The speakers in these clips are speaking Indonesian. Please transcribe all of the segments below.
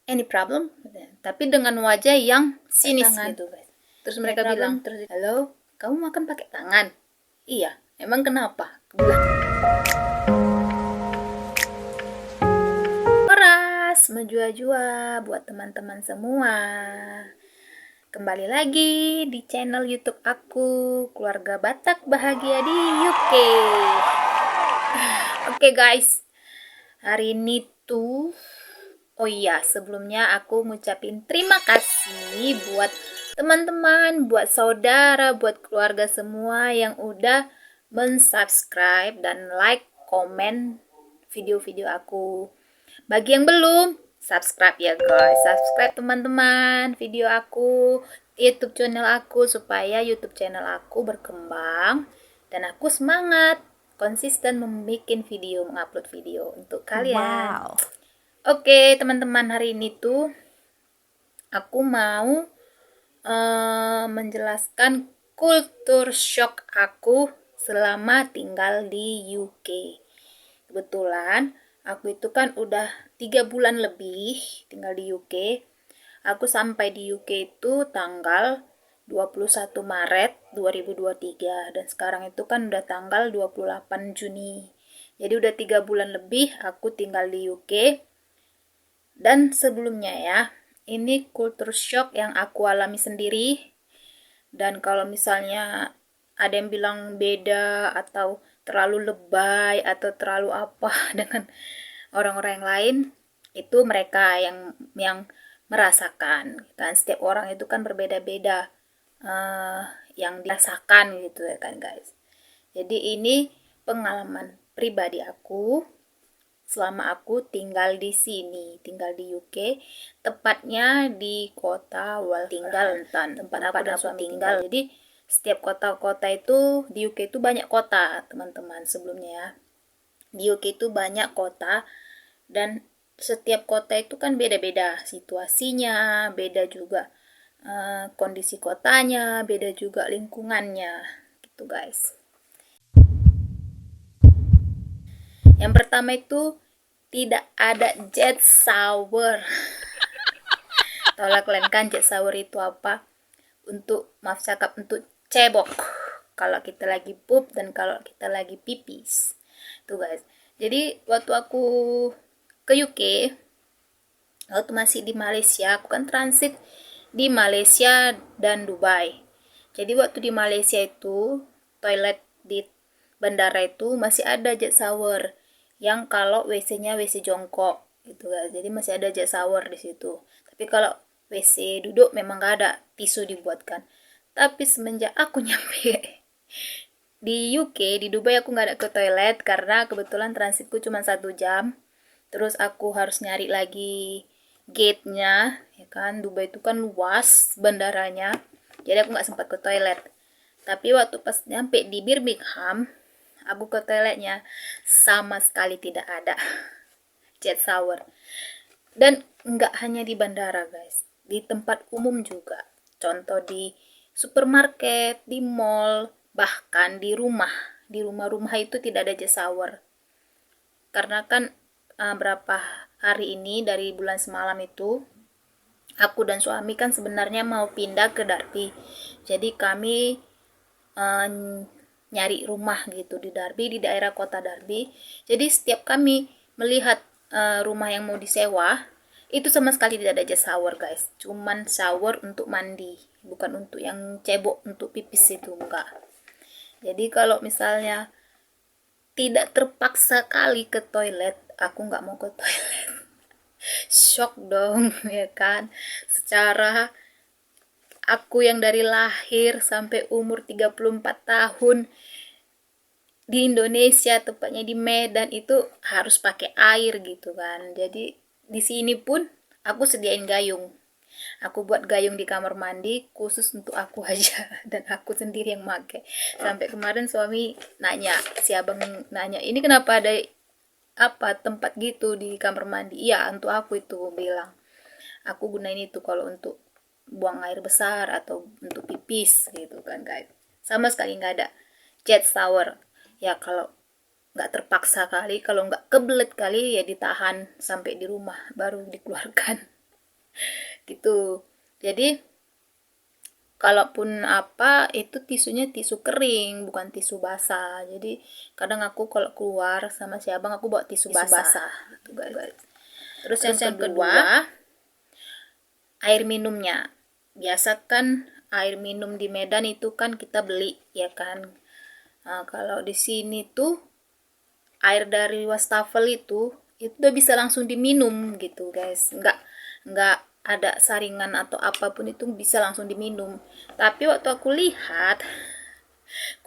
any problem? Tapi dengan wajah yang sinis gitu guys. Terus mereka bilang, halo, kamu makan pakai tangan? Iya, emang kenapa? Keras, menjua-jua buat teman-teman semua. Kembali lagi di channel YouTube aku, Keluarga Batak Bahagia di UK. Oke guys, hari ini tuh, oh iya, sebelumnya aku ngucapin terima kasih buat teman-teman, buat saudara, buat keluarga semua yang udah mensubscribe dan like, komen video-video aku. Bagi yang belum, subscribe ya guys, subscribe teman-teman video aku, YouTube channel aku, supaya YouTube channel aku berkembang dan aku semangat konsisten membuat video, mengupload video untuk kalian. Wow. Oke teman-teman, hari ini tuh aku mau menjelaskan kultur shock aku selama tinggal di UK. Kebetulan aku itu kan udah 3 bulan lebih tinggal di UK. Aku sampai di UK itu tanggal 21 Maret 2023 dan sekarang itu kan udah tanggal 28 Juni. Jadi udah 3 bulan lebih aku tinggal di UK. Dan sebelumnya ya, ini culture shock yang aku alami sendiri. Dan kalau misalnya ada yang bilang beda atau terlalu lebay atau terlalu apa dengan orang-orang yang lain, itu mereka yang merasakan kan. Setiap orang itu kan berbeda-beda yang dirasakan gitu ya kan guys. Jadi ini pengalaman pribadi aku selama aku tinggal di sini, tinggal di UK, tepatnya di kota Wolverhampton, tempat aku dan suami tinggal. Jadi setiap kota-kota itu di UK itu banyak kota teman-teman sebelumnya ya. Di UK itu banyak kota dan setiap kota itu kan beda-beda situasinya, beda juga kondisi kotanya, beda juga lingkungannya gitu guys. Yang pertama itu tidak ada jet shower. Tolak kalian kan jet shower itu apa? Untuk, maaf cakap, untuk cebok. Kalau kita lagi pup dan kalau kita lagi pipis. Tuh guys. Jadi waktu aku ke UK, waktu masih di Malaysia, aku kan transit di Malaysia dan Dubai. Jadi waktu di Malaysia itu, toilet di bandara itu masih ada jet shower yang kalau WC-nya WC jongkok gitu guys. Jadi masih ada jet shower di situ. Tapi kalau WC duduk memang gak ada, tisu dibuatkan. Tapi semenjak aku nyampe di UK, di Dubai, aku gak ada ke toilet karena kebetulan transitku cuma 1 jam. Terus aku harus nyari lagi gate-nya, ya kan. Dubai itu kan luas bandaranya. Jadi aku gak sempat ke toilet. Tapi waktu pas nyampe di Birmingham, aku ke toiletnya, sama sekali tidak ada jet shower. Dan nggak hanya di bandara guys, di tempat umum juga. Contoh di supermarket, di mall, bahkan di rumah. Di rumah-rumah itu tidak ada jet shower. Karena kan berapa hari ini dari bulan semalam itu, aku dan suami kan sebenarnya mau pindah ke Derby. Jadi kami nyari rumah gitu di Derby, di daerah kota Derby. Jadi setiap kami melihat rumah yang mau disewa, itu sama sekali tidak ada jet shower guys. Cuman shower untuk mandi, bukan untuk yang cebok untuk pipis itu, enggak. Jadi kalau misalnya tidak terpaksa kali ke toilet, aku nggak mau ke toilet. Shock dong ya kan. Secara aku yang dari lahir sampai umur 34 tahun di Indonesia, tepatnya di Medan, itu harus pakai air gitu kan. Jadi di sini pun aku sediain gayung. Aku buat gayung di kamar mandi khusus untuk aku aja dan aku sendiri yang pakai. Sampai kemarin suami nanya, si abang nanya, ini kenapa ada apa tempat gitu di kamar mandi? Iya, untuk aku itu, bilang. Aku gunain itu kalau untuk buang air besar atau untuk pipis gitu kan guys. Sama sekali nggak ada jet shower. Ya kalau nggak terpaksa kali, kalau nggak kebelet kali ya ditahan sampai di rumah baru dikeluarkan. gitu. Jadi kalaupun apa itu tisunya tisu kering bukan tisu basah. Jadi kadang aku kalau keluar sama si abang aku bawa tisu basah gitu guys. Terus yang kedua air minumnya. Biasa kan air minum di Medan itu kan kita beli ya kan. Nah, kalau di sini tuh air dari wastafel itu udah bisa langsung diminum gitu guys, nggak ada saringan atau apapun, itu bisa langsung diminum. Tapi waktu aku lihat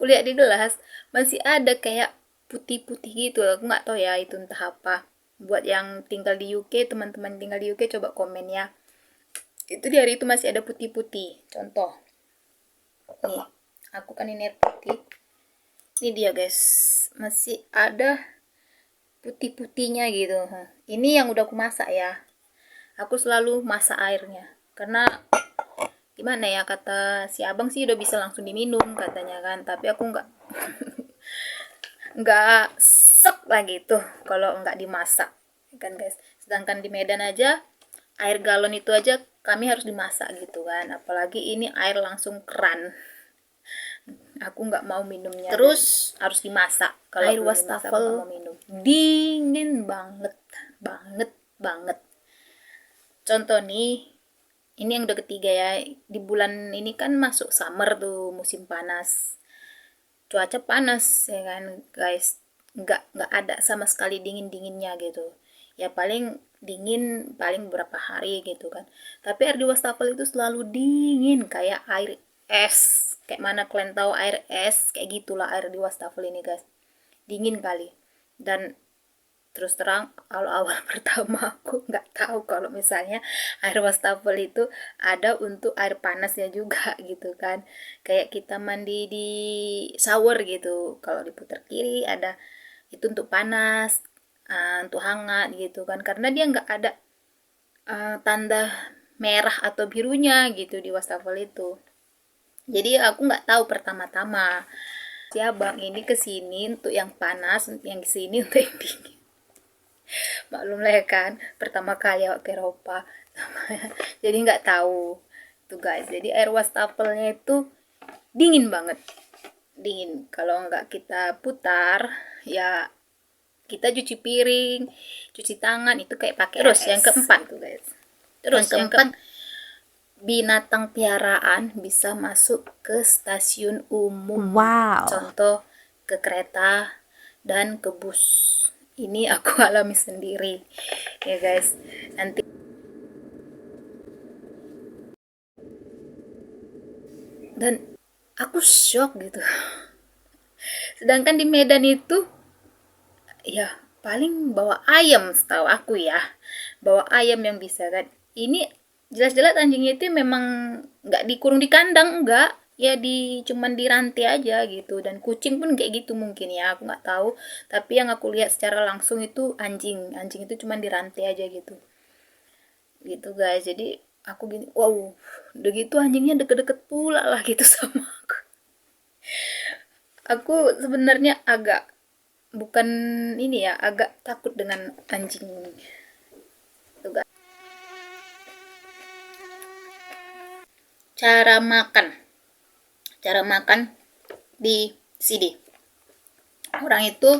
kuliah di gelas masih ada kayak putih-putih gitu, aku nggak tahu ya itu entah apa. Buat yang tinggal di UK, teman-teman tinggal di UK coba komen ya, itu di hari itu masih ada putih-putih. Contoh nih, aku kan ini air putih, ini dia guys, masih ada putih-putihnya gitu. Ini yang udah aku masak ya, aku selalu masak airnya karena gimana ya, kata si abang sih udah bisa langsung diminum katanya kan, tapi aku nggak sek lah gitu kalau nggak dimasak kan guys. Sedangkan di Medan aja air galon itu aja kami harus dimasak gitu kan, apalagi ini air langsung keran. Aku nggak mau minumnya terus harus dimasak. Kalau air wastafel mau minum dingin banget banget banget. Contoh nih, ini yang udah ketiga ya, di bulan ini kan masuk summer tuh, musim panas, cuaca panas ya kan guys, nggak ada sama sekali dingin-dinginnya gitu ya, paling dingin paling beberapa hari gitu kan. Tapi air di wastafel itu selalu dingin kayak air es, kayak mana kalian tahu air es, kayak gitulah air di wastafel ini guys, dingin kali. Dan terus terang awal-awal pertama aku nggak tahu kalau misalnya air wastafel itu ada untuk air panasnya juga gitu kan, kayak kita mandi di shower gitu, kalau diputar kiri ada itu untuk panas, untuk hangat gitu kan, karena dia nggak ada tanda merah atau birunya gitu di wastafel itu. Jadi aku nggak tahu pertama-tama, si abang ini kesini untuk yang panas, yang kesini untuk yang dingin. Maklum lah ya kan, pertama kali awak ke Eropa. Jadi nggak tahu tuh guys. Jadi air wastafelnya itu dingin banget, dingin. Kalau nggak kita putar ya, kita cuci piring, cuci tangan itu kayak pakai terus es. Yang keempat tuh guys, terus yang keempat, binatang piaraan bisa masuk ke stasiun umum. Wow. Contoh ke kereta dan ke bus. Ini aku alami sendiri ya guys. Nanti dan aku shock gitu. Sedangkan di Medan itu ya paling bawa ayam, setahu aku ya, bawa ayam yang bisa kan. Ini jelas-jelas anjingnya itu memang nggak dikurung di kandang, enggak ya, cuman dirantai aja gitu. Dan kucing pun kayak gitu mungkin ya, aku nggak tahu. Tapi yang aku lihat secara langsung itu anjing itu cuman dirantai aja gitu guys. Jadi aku gini, wow, udah gitu anjingnya deket-deket pula lah gitu sama aku sebenarnya agak, bukan ini ya, agak takut dengan anjing tuh guys. Cara makan di sini, orang itu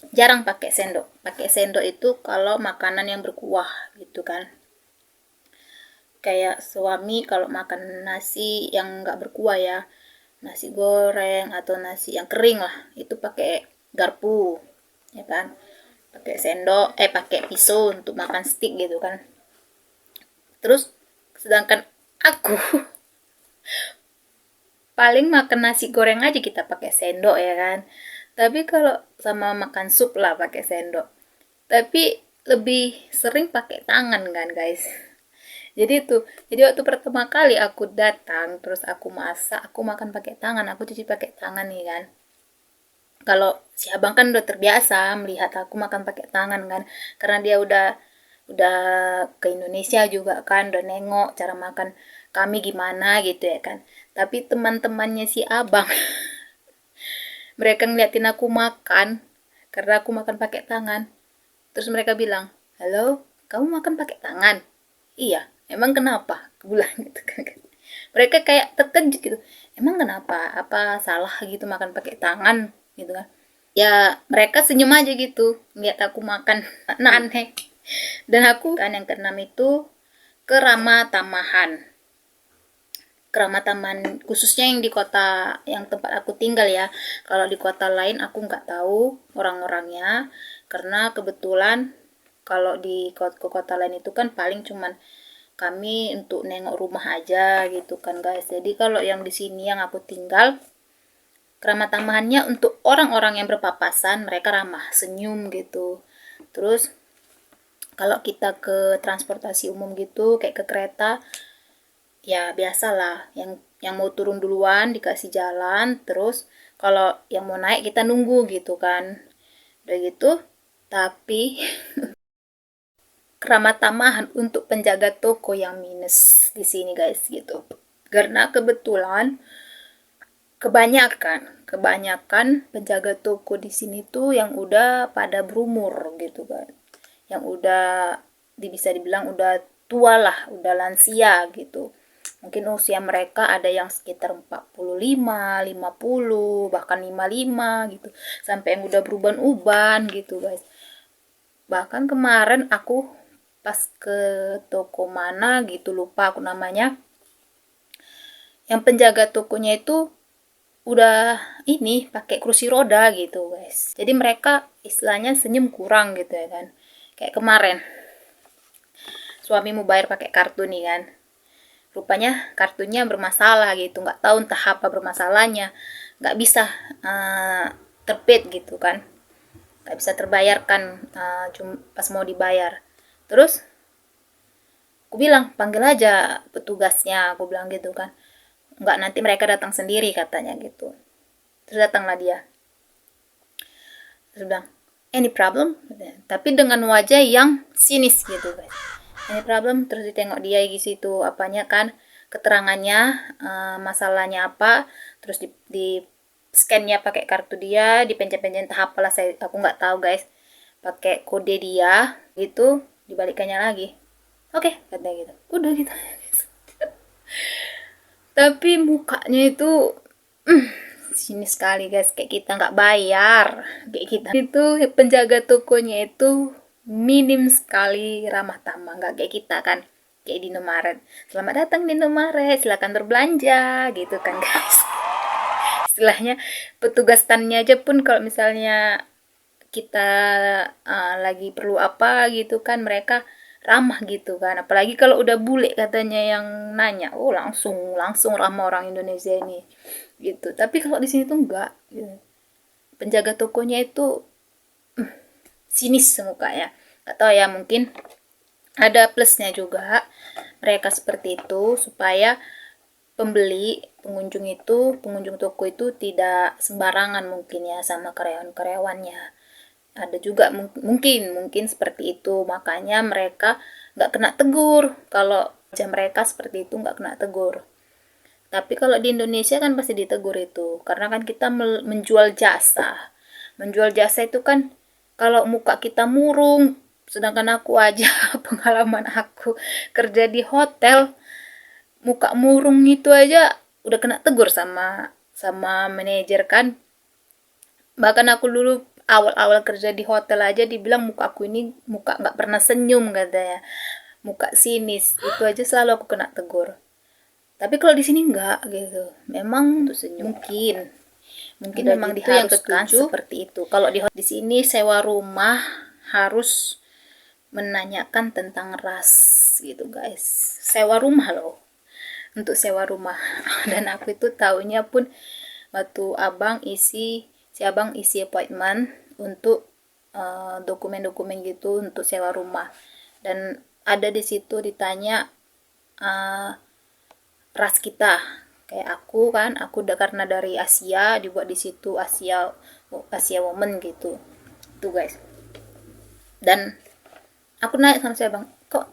jarang pakai sendok. Pakai sendok itu kalau makanan yang berkuah gitu kan, kayak suami kalau makan nasi yang nggak berkuah ya, nasi goreng atau nasi yang kering lah, itu pakai garpu ya kan, pakai sendok, pakai pisau untuk makan stick gitu kan. Terus sedangkan aku paling makan nasi goreng aja kita pakai sendok ya kan, tapi kalau sama makan sup lah pakai sendok, tapi lebih sering pakai tangan kan guys. Jadi waktu pertama kali aku datang terus aku masak, aku makan pakai tangan, aku cuci pakai tangan nih kan. Kalau si abang kan udah terbiasa melihat aku makan pakai tangan kan, karena dia udah ke Indonesia juga kan, udah nengok cara makan kami gimana gitu ya kan. Tapi teman-temannya si abang mereka ngeliatin aku makan karena aku makan pakai tangan, terus mereka bilang, halo, kamu makan pakai tangan? Iya, emang kenapa, aku bilang gitu kan. Mereka kayak terkejut gitu, emang kenapa, apa salah gitu makan pakai tangan gitu kan. Ya mereka senyum aja gitu lihat aku makan. Nah, aneh. Dan aku kan yang keenam itu keramah tamahan. Keramah tamahan khususnya yang di kota yang tempat aku tinggal ya. Kalau di kota lain aku nggak tahu orang-orangnya, karena kebetulan kalau di kota lain itu kan paling cuman kami untuk nengok rumah aja gitu kan guys. Jadi kalau yang di sini yang aku tinggal, keramah tamahannya untuk orang-orang yang berpapasan, mereka ramah, senyum gitu. Terus kalau kita ke transportasi umum gitu, kayak ke kereta, ya biasalah, yang mau turun duluan dikasih jalan, terus kalau yang mau naik kita nunggu gitu kan. Udah gitu, tapi keramah tamahan untuk penjaga toko yang minus di sini guys gitu. Karena kebetulan kebanyakan penjaga toko di sini tuh yang udah pada berumur gitu kan, yang udah bisa dibilang udah tua lah, udah lansia gitu. Mungkin usia mereka ada yang sekitar 45, 50, bahkan 55 gitu, sampai yang udah beruban-uban gitu guys. Bahkan kemarin aku pas ke toko mana gitu, lupa aku namanya, yang penjaga tokonya itu udah ini pakai kursi roda gitu guys. Jadi mereka istilahnya senyum kurang gitu ya kan. Kayak kemarin suamimu bayar pakai kartu nih kan, rupanya kartunya bermasalah gitu, nggak tahu entah apa bermasalahnya, nggak bisa terpaid gitu kan, nggak bisa terbayarkan pas mau dibayar. Terus aku bilang panggil aja petugasnya, aku bilang gitu kan, nggak, nanti mereka datang sendiri katanya gitu. Terus datanglah dia, terus bilang any problem, tapi dengan wajah yang sinis gitu guys. Any problem, terus ditengok dia di situ apanya kan, keterangannya, masalahnya apa, terus di scan-nya pakai kartu dia, dipencet-pencet tahap apalah, aku nggak tahu guys, pakai kode dia gitu, dibalikannya lagi. Oke, katanya gitu, udah gitu. Tapi mukanya itu sini sekali guys, kayak kita nggak bayar, kayak kita itu penjaga tokonya itu minim sekali ramah tamah, nggak kayak kita kan, kayak di Indomaret, selamat datang di Indomaret, silakan berbelanja gitu kan guys. Istilahnya petugas stannya aja pun kalau misalnya kita lagi perlu apa gitu kan, mereka ramah gitu kan. Apalagi kalau udah bule katanya yang nanya, oh langsung langsung ramah orang Indonesia ini gitu. Tapi kalau di sini tuh enggak gitu. Penjaga tokonya itu sinis mukanya, nggak tahu ya, mungkin ada plusnya juga mereka seperti itu supaya pengunjung toko itu tidak sembarangan mungkin ya sama karyawan-karyawannya. Ada juga mungkin seperti itu, makanya mereka nggak kena tegur. Kalau jam mereka seperti itu nggak kena tegur. Tapi kalau di Indonesia kan pasti ditegur itu, karena kan kita menjual jasa. Menjual jasa itu kan kalau muka kita murung, sedangkan aku aja pengalaman aku kerja di hotel, muka murung itu aja udah kena tegur sama manajer kan. Bahkan aku dulu awal-awal kerja di hotel aja dibilang muka aku ini muka nggak pernah senyum katanya, muka sinis, itu aja selalu aku kena tegur. Tapi kalau di sini enggak gitu, memang tuh senyum. Mungkin memang gitu yang setuju seperti itu. Kalau di sini sewa rumah harus menanyakan tentang ras gitu guys, sewa rumah loh, untuk sewa rumah. Dan aku itu taunya pun waktu si abang isi appointment untuk dokumen-dokumen gitu untuk sewa rumah, dan ada di situ ditanya ras kita. Kayak aku kan, aku udah karena dari Asia, dibuat di situ Asia woman gitu tuh guys. Dan aku nanya sama si abang, kok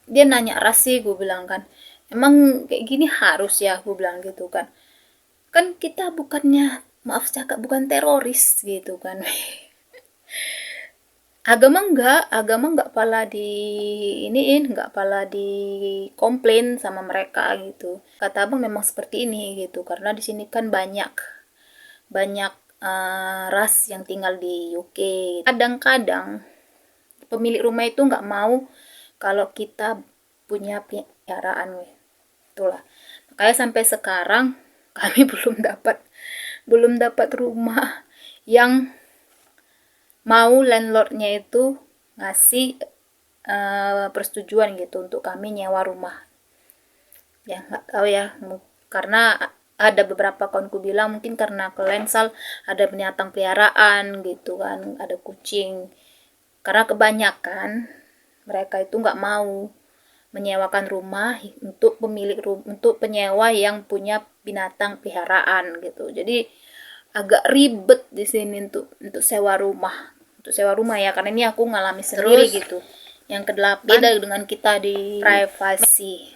dia nanya ras sih, gue bilang kan, emang kayak gini harus ya, gue bilang gitu kan. Kan kita bukannya, maaf cakap, bukan teroris gitu kan. Agama enggak pala di iniin, enggak pala di komplain sama mereka gitu. Kata abang memang seperti ini gitu, karena di sini kan banyak banyak ras yang tinggal di UK. Kadang-kadang pemilik rumah itu nggak mau kalau kita punya piaraan, itulah. Makanya sampai sekarang kami belum dapat rumah yang mau landlordnya itu ngasih persetujuan gitu untuk kami nyewa rumah. Ya nggak tahu ya, karena ada beberapa kawanku bilang mungkin karena ke Lensal ada binatang peliharaan gitu kan, ada kucing. Karena kebanyakan mereka itu nggak mau menyewakan rumah untuk untuk penyewa yang punya binatang peliharaan gitu. Jadi agak ribet di sini untuk sewa rumah. Untuk sewa rumah ya, karena ini aku ngalami sendiri gitu. Yang kedelapan, beda dengan kita di privasi.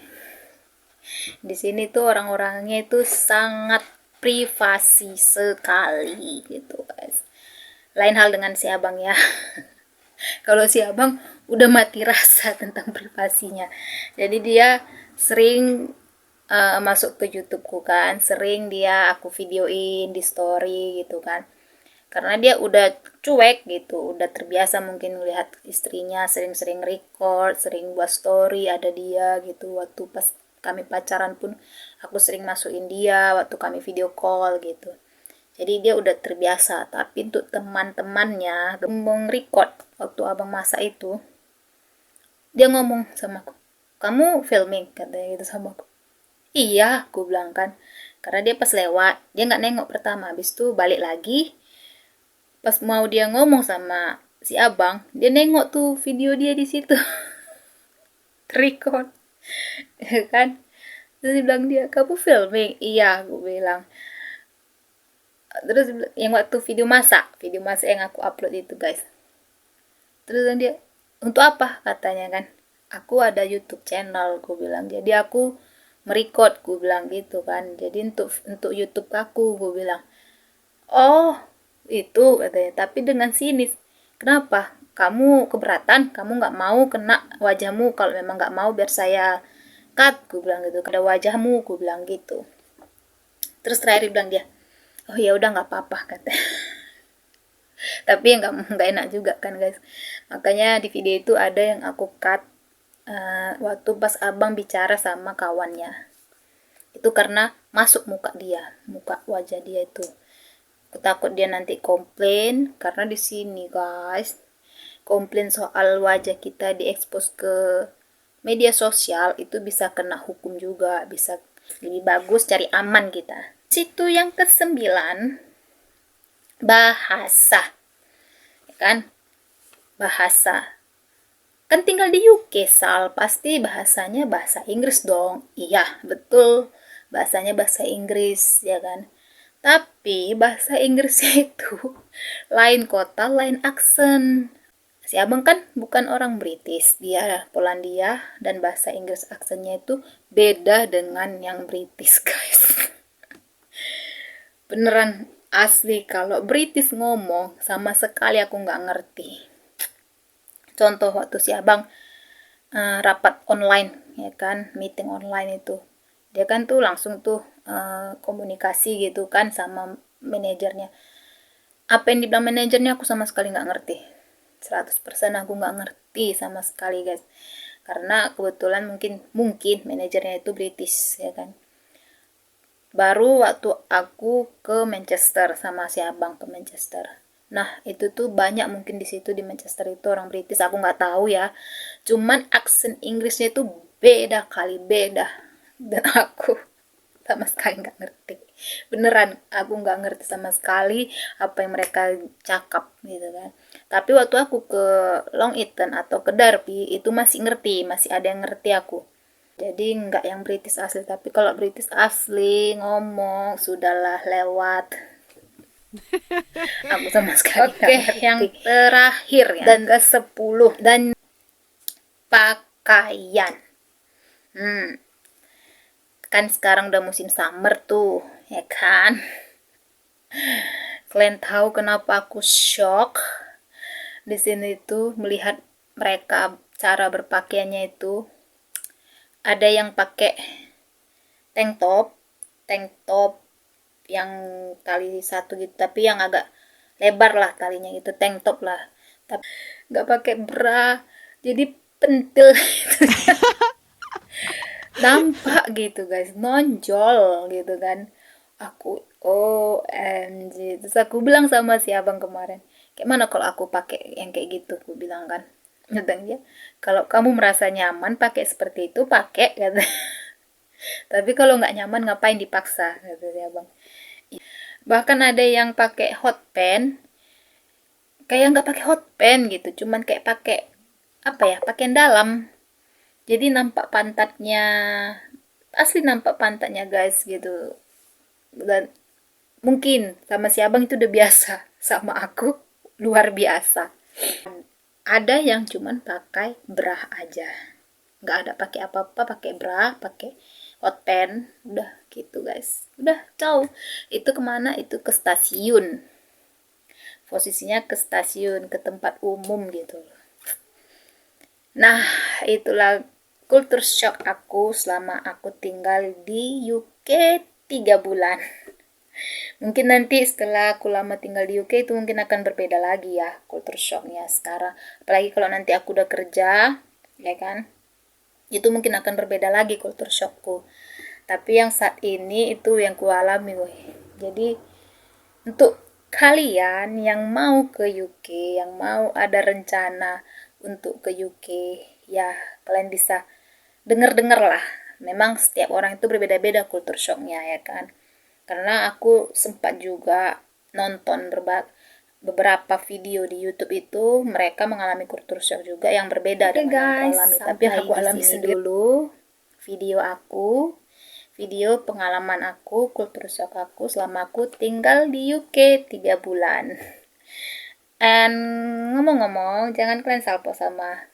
Di sini tuh orang-orangnya itu sangat privasi sekali gitu guys. Lain hal dengan si abang ya. Kalau si abang udah mati rasa tentang privasinya. Jadi dia sering masuk ke YouTubeku kan, sering dia aku videoin di story gitu kan. Karena dia udah cuek gitu, udah terbiasa mungkin melihat istrinya sering-sering record, sering buat story ada dia gitu. Waktu pas kami pacaran pun aku sering masukin dia waktu kami video call gitu. Jadi dia udah terbiasa. Tapi untuk teman-temannya record waktu abang masak itu, dia ngomong sama aku, kamu filming, katanya gitu sama aku. Iya, aku bilang kan, karena dia pas lewat dia nggak nengok pertama, habis itu balik lagi. Pas mau dia ngomong sama si abang, dia nengok tuh video dia di situ. Record. Kan, terus dia bilang, dia kamu filming. Iya, aku bilang. Terus yang waktu video masak yang aku upload itu guys, terus dia, untuk apa, katanya kan, aku ada YouTube channel, aku bilang, jadi aku merecord, aku bilang gitu kan, jadi untuk YouTube aku bilang. Oh, itu katanya, tapi dengan sinis. Kenapa? Kamu keberatan? Kamu nggak mau kena wajahmu? Kalau memang nggak mau biar saya cut, gue bilang gitu. Ada wajahmu, gue bilang gitu. Terus terakhir bilang dia, oh ya udah nggak apa-apa, kata. Tapi ya nggak enak juga kan guys. Makanya di video itu ada yang aku cut waktu pas abang bicara sama kawannya. Itu karena masuk muka dia, muka wajah dia itu. Aku takut dia nanti komplain, karena di sini guys, komplain soal wajah kita diekspos ke media sosial itu bisa kena hukum juga, bisa. Lebih bagus cari aman kita. Situ yang ke-9, bahasa, ya kan? Bahasa. Kan tinggal di UK, Sal, pasti bahasanya bahasa Inggris dong. Iya, betul. Bahasanya bahasa Inggris, ya kan? Tapi bahasa Inggrisnya itu lain kota, lain aksen. Si abang kan bukan orang British, dia Polandia, dan bahasa Inggris aksennya itu beda dengan yang British guys. Beneran asli, kalau British ngomong sama sekali aku nggak ngerti. Contoh waktu si abang rapat online, ya kan, meeting online itu, dia kan tuh langsung tuh komunikasi gitu kan sama manajernya. Apa yang dibilang manajernya aku sama sekali nggak ngerti. 100% aku nggak ngerti sama sekali guys, karena kebetulan mungkin manajernya itu British, ya kan. Baru waktu aku ke Manchester sama si abang ke Manchester, nah itu tuh banyak mungkin di situ di Manchester itu orang British, aku nggak tahu ya, cuman aksen Inggrisnya itu beda kali beda, dan aku sama sekali nggak ngerti. Beneran aku nggak ngerti sama sekali apa yang mereka cakap gitu kan. Tapi waktu aku ke Long Eaton atau ke Derby itu masih ngerti, masih ada yang ngerti aku. Jadi nggak yang British asli, tapi kalau British asli ngomong sudahlah lewat. Aku sama sekali nggak ngerti. Yang terakhir ya, dan ke-10, dan pakaian. Kan sekarang udah musim summer tuh, ya kan? Kalian tahu kenapa aku shock di sini itu melihat mereka cara berpakaiannya itu ada yang pakai tank top yang tali satu gitu, tapi yang agak lebar lah talinya gitu, tank top lah, tapi nggak pakai bra, jadi pentil gitu. Nampak gitu guys, nonjol gitu kan. Aku OMG, terus aku bilang sama si abang kemarin, kayak mana kalau aku pakai yang kayak gitu, aku bilang kan. Kata dia, kalau kamu merasa nyaman pakai seperti itu pakai, kata. Tapi kalau nggak nyaman ngapain dipaksa, kata si abang. Bahkan ada yang pakai hot pants, kayak nggak pakai hot pants gitu, cuman kayak pakai apa ya, pakaian dalam, jadi nampak pantatnya, asli nampak pantatnya guys gitu. Dan mungkin sama si abang itu udah biasa, sama aku luar biasa. Ada yang cuman pakai bra aja, nggak ada pakai apa-apa, pakai bra, pakai hot pants, udah gitu guys. Udah tahu itu kemana, itu ke stasiun, posisinya ke stasiun, ke tempat umum gitu. Nah, itulah culture shock aku selama aku tinggal di UK 3 bulan. Mungkin nanti setelah aku lama tinggal di UK itu mungkin akan berbeda lagi ya culture shocknya sekarang. Apalagi kalau nanti aku udah kerja, ya kan? Itu mungkin akan berbeda lagi culture shockku. Tapi yang saat ini itu yang ku alami, woy. Jadi untuk kalian yang mau ke UK, yang mau ada rencana untuk ke UK, ya kalian bisa denger-denger lah. Memang setiap orang itu berbeda-beda culture shocknya, ya kan. Karena aku sempat juga nonton beberapa video di YouTube itu, mereka mengalami culture shock juga yang berbeda dengan yang aku alami. Tapi yang aku alami sendiri dulu video aku, video pengalaman aku, culture shock aku selama aku tinggal di UK 3 bulan. And ngomong-ngomong, jangan kalian salpo sama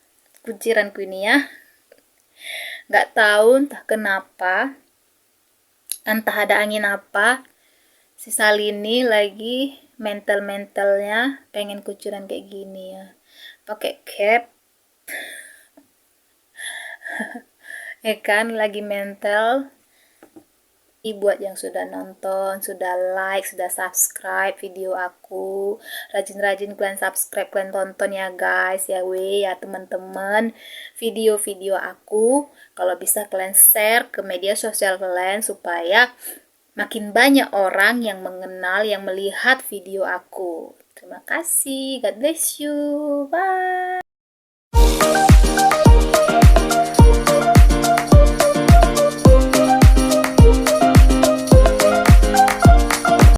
kunciranku ini ya. Nggak tahu entah kenapa, entah ada angin apa, si Salini lagi mental-mentalnya pengen kucuran kayak gini ya. Pakai cap, ya kan, lagi mental. Buat yang sudah nonton, sudah like, sudah subscribe video aku, rajin-rajin kalian subscribe, kalian tonton ya guys, ya ya teman-teman, video-video aku. Kalau bisa kalian share ke media sosial kalian supaya makin banyak orang yang mengenal, yang melihat video aku. Terima kasih, God bless you, bye.